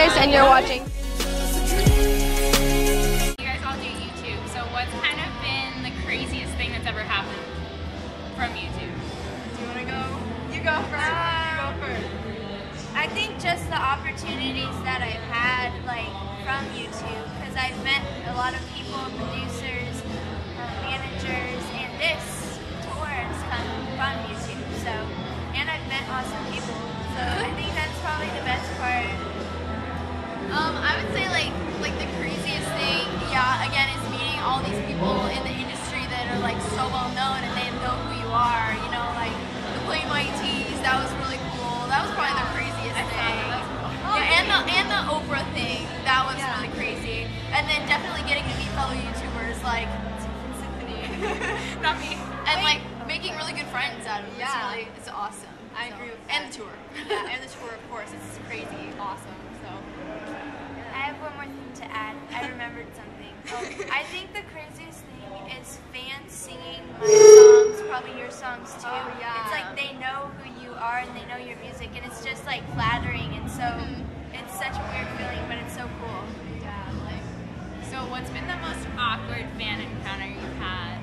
Boyce, and you're watching. You guys all do YouTube, so what's kind of been the craziest thing that's ever happened from YouTube? Do you want to go? You go first. You go first. I think just the opportunities that I've had, like, from YouTube, because I've met a lot of people, producers, managers, and this tour has come from YouTube, so, and I've met awesome people, so I think that's probably the best part. I would say like the craziest thing, yeah, again, is meeting all these people in the industry that are like so well known and they know who you are, you know, like the Plain White Tees, that was really cool. That was probably the craziest thing. Yeah, and the Oprah thing, that was really crazy. And then definitely getting to meet fellow YouTubers like Tiffany, not me, and like making really good friends out of it. It's awesome. I agree with that. And the tour. Yeah, and the tour, of course, it's crazy, awesome. So. I have one more thing to add. I remembered something. I think the craziest thing is fans singing my songs, probably your songs too. Oh, yeah. It's like they know who you are and they know your music, and it's just like flattering, and so it's such a weird feeling, but it's so cool. Yeah, like, so what's been the most awkward fan encounter you've had?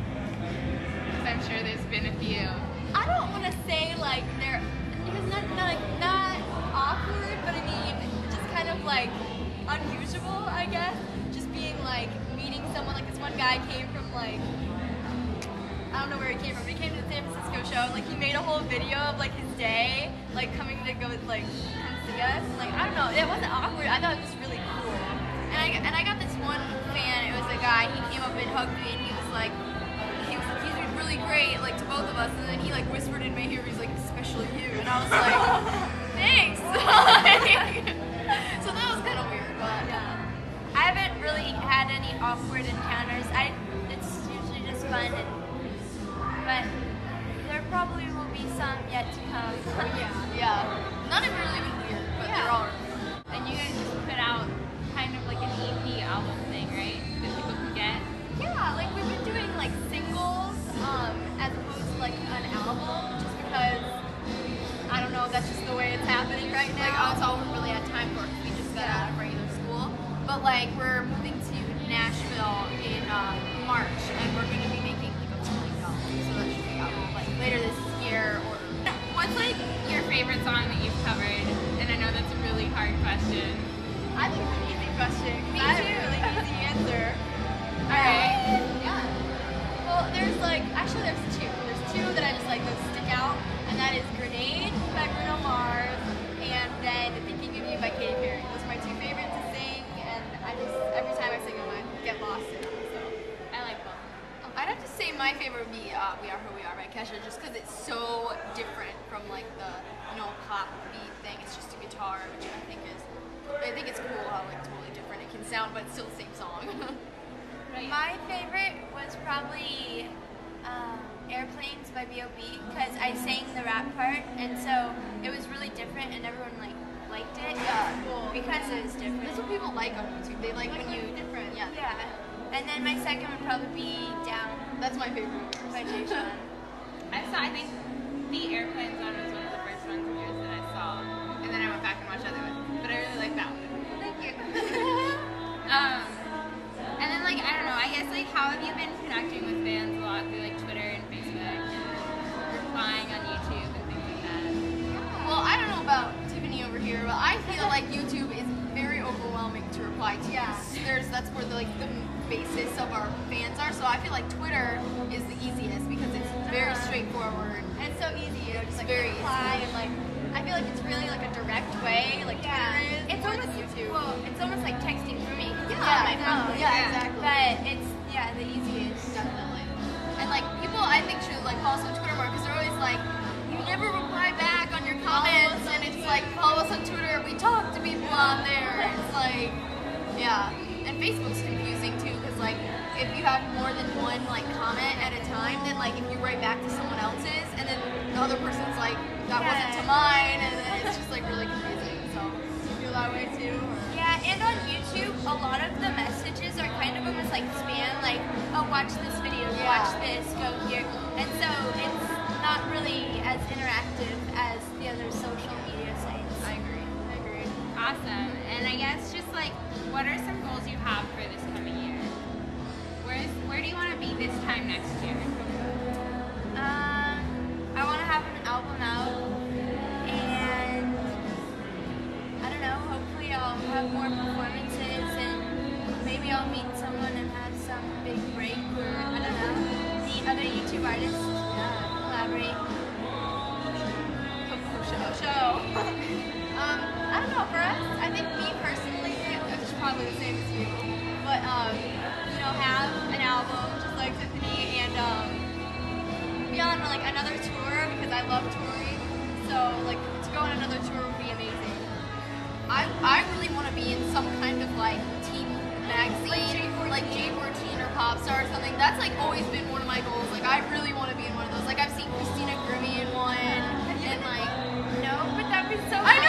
Because I'm sure there's been a few. I don't want to say like they're not awkward, but I mean just kind of like unusual, I guess. Just being like meeting someone, like this one guy came from like, I don't know where he came from, but he came to the San Francisco show and like he made a whole video of like his day, like coming to go like come see us. Like I don't know, it wasn't awkward. I thought it was really cool. And I got this one fan. It was a guy. He came up and hugged me, and he was like, he's really great, like to both of us. And then he like whispered in my ear, he's like, especially you. And I was like, thanks. So that was kind of weird, but yeah. I haven't really had any awkward encounters. It's usually just fun, but there probably will be some yet to come. Yeah. None have really been weird, but they're all. And you guys just put out kind of like an EP album thing, right? That people can get? Yeah, like we've been doing like singles, as opposed to like an album, just because I don't know, that's just the way it's happening right now. Like that's all we really had time for, because we just got out of regular school. But like we're moving to Nashville in March, and we're going to be making like a touring album, so that should be out like later this year. Or What's like your favorite song that you've covered? And I know that's a really hard question. I think it's an easy question. Me too. I have a really easy answer. Alright. Yeah. Well, there's like, actually there's two. There's two that I just like those stick out, and that is Grenade by Bruno Mars, and then Thinking of You by Katy Perry. Those are my two favorites to sing, and I just, every time I sing them, I get lost in them, so. I like both. I'd have to say my favorite would be We Are Who We Are by Kesha, just because it's so different from like the, you know, pop beat thing. It's just a guitar, which I think it's cool how like totally different it can sound, but it's still the same song. Right. My favorite was probably Airplanes by B.O.B. because I sang the rap part, and so it was really different, and everyone liked it. Yeah, cool. Because it was different. That's what people like on YouTube. They like when you different. Yeah. Yeah. And then my second would probably be Down That's my favorite. by Jay Sean. I think the Airplanes one was one of the first ones of yours that I saw, and then I went back and watched other ones, but I really like that one. Thank you. And then like, I don't know, I guess like how have you been connecting with fans a lot through like Twitter and Facebook and replying on YouTube and things like that? Well, I don't know about Tiffany over here, but I feel like YouTube is very overwhelming to reply to. Yeah. That's where the basis of our fans are. So I feel like Twitter is the easiest because it's very straightforward. And it's so easy, you know, just like very reply and like I feel like it's really like a direct way, like Twitter is. It's more almost than YouTube. Well, it's almost like texting for me. Yeah, my phone. yeah, exactly. But it's the easiest. Definitely. And like people, I think should like follow us on Twitter more because they're always like, you never reply back on your comments, and it's like follow us on Twitter. We talk to people on there. It's like, yeah. And Facebook's confusing too because like if you have more than one like comment at a time, then like if you write back to someone else's, and then the other person's like that wasn't to mine, and then it's just like really confusing. So do you feel that way too? Or? Yeah, and on YouTube, a lot of the messages are kind of almost like spam, like, oh, watch this video, watch this, go here. And so it's not really as interactive as the other social media sites. I agree. Awesome. And I guess just like, what are some goals you have for this coming year? Where do you want to be this time next year? I want to have an album out, and I don't know, hopefully I'll have more performances, and maybe I'll meet someone and have some big break, or I don't know, meet other YouTube artists, collaborate. Show. I don't know, for us, I think me personally, it's probably the same as you, but you know, have an album just like Tiffany, and be on like another tour because I love touring. So like to go on another tour would be amazing. I really want to be in some kind of like teen magazine, like J14 or Popstar or something. That's like always been one of my goals. Like I really want to be in one of those. Like I've seen Christina Grimmie in one, and like No, but that'd be so I